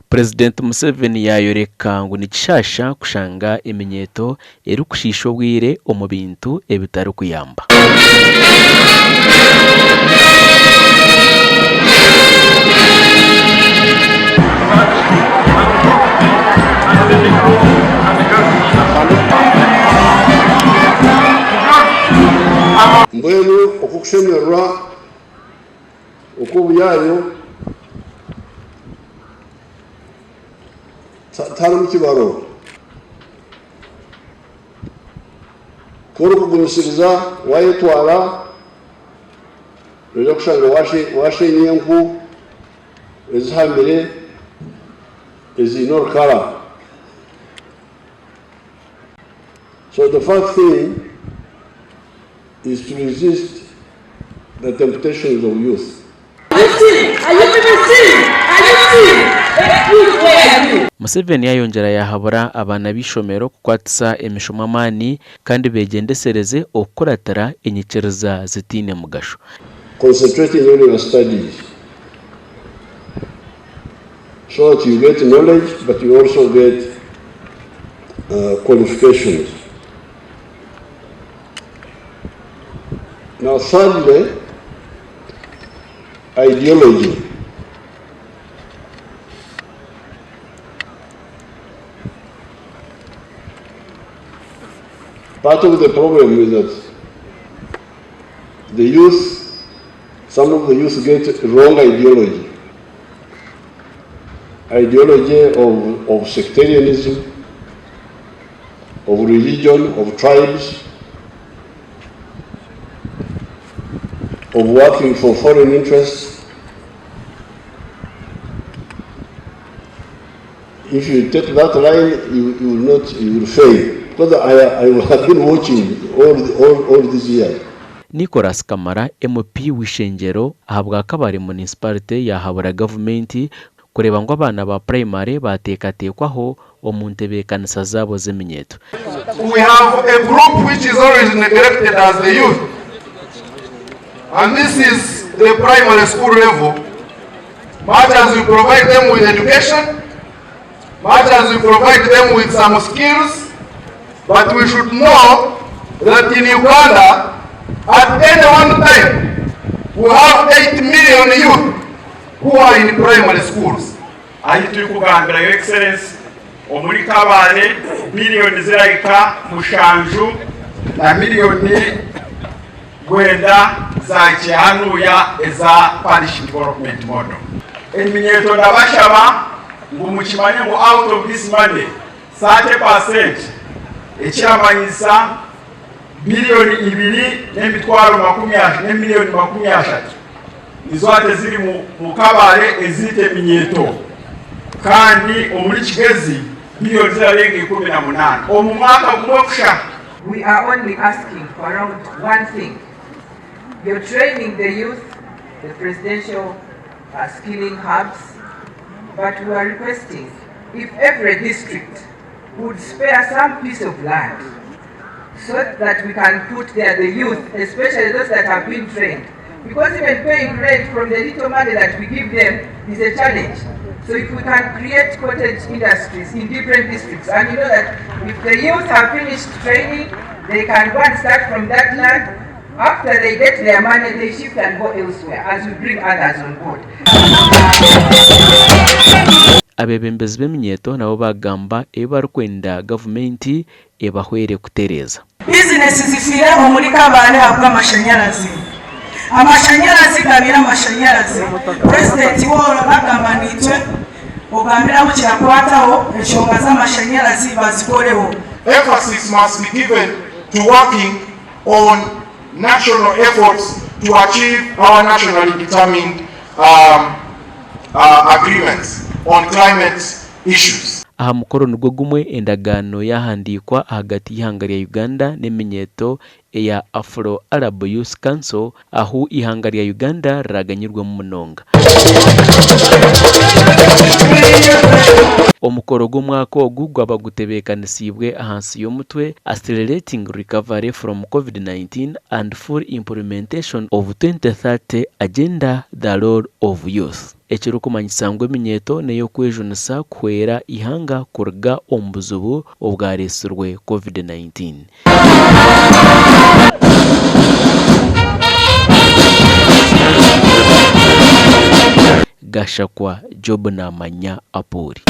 Purezidenti Museveni yayoreka ngo ni kishasha kushanga eminyeeto eri kushisha obwire omu bintu ebitari kuyamba. Mbwenu okukushemerwa okubuyayo tari mu kibaro kuri kugumishiriza wayetwara rero kushanga washenye enku ezihamire ezinorkara. So the first thing is to resist the temptations of youth. Museveni yayongera yahabura abana b'ishomero kukwatisa emishomamani kandi begendesereze okukuratira enyikiriza zitine mugasho. Concentrating on your studies so that you get knowledge but you also get qualifications. Now thirdly, ideology. Part of the problem is that the youth, some of the youth get wrong ideology. Ideology of sectarianism, of religion, of tribes, of working for foreign interests. If you take that line, you will fail. Because I have been watching all these years. Nicholas Kamara MP w'ishengero ahabwa kabari municipality yahabura government kureba ngo abana ba primary batekatekwaho omuntebekanisa zabo z'eminyeeto. We have a group which is always neglected as the youth, and this is the primary school level. Much as we provide them with education, much as we provide them with some skills, but we should know that in Uganda, at any one time, we have 8 million youth who are in primary schools. Ahitu kugambira Your Excellency, omuli kabale million ziraika mushanju na million mwenda za chihanuya eza parish development model. Eminyeeto ndabashaba ngumukimanye ngo out of this money 30% ekyamanyisa bilioni 2 n'emitwaro 10 ne milioni 30 izo ate ziri mu kabale ezite eminyeeto kandi omuli Kigezi bilioni zirarenga 18 omu mwaka gumwe kusha. We are only asking for around one thing. You're training the youth, the presidential skilling hubs, but we are requesting if every district would spare some piece of land so that we can put there the youth, especially those that have been trained. Because even paying rent from the little money that we give them is a challenge. So if we can create cottage industries in different districts, and you know that if the youth have finished training, they can go and start from that land. After they get their money, they shift and go elsewhere as we bring others on board. Abebembezi b'eminyeeto nabo bagamba ebarikwenda gavumenti ebahwere kutereza. Business zifire omuli kabale habwa amashanyarazi. Amashanyarazi gabira amashanyarazi. President woro bagamba nitwe ogambira mu kyakwataho eshonga z'amashanyarazi bazikoleho. Emphasis must be given to working on national efforts to achieve our nationally determined agreements on climate issues. Aha mukoro nugwo gumwe endagano yahandikwa hagati y'ihanga rya Uganda n'eminyeeto eya Afro Arab Youth Council aho ihanga rya Uganda raganyirwa mu munonga. Omukoro gw'umwaka ogu gwabagutebekanisibwe ahansi y'omutwe Accelerating Recovery from COVID-19 and Full Implementation of 2030 Agenda, the Role of Youth. ekirukumanyisa ngu eminyeeto neyo kwejunisa kuhwera ihanga kuruga omu buzibu obwareesirwe COVID-19. Gashakwa Job Namanya Apuri.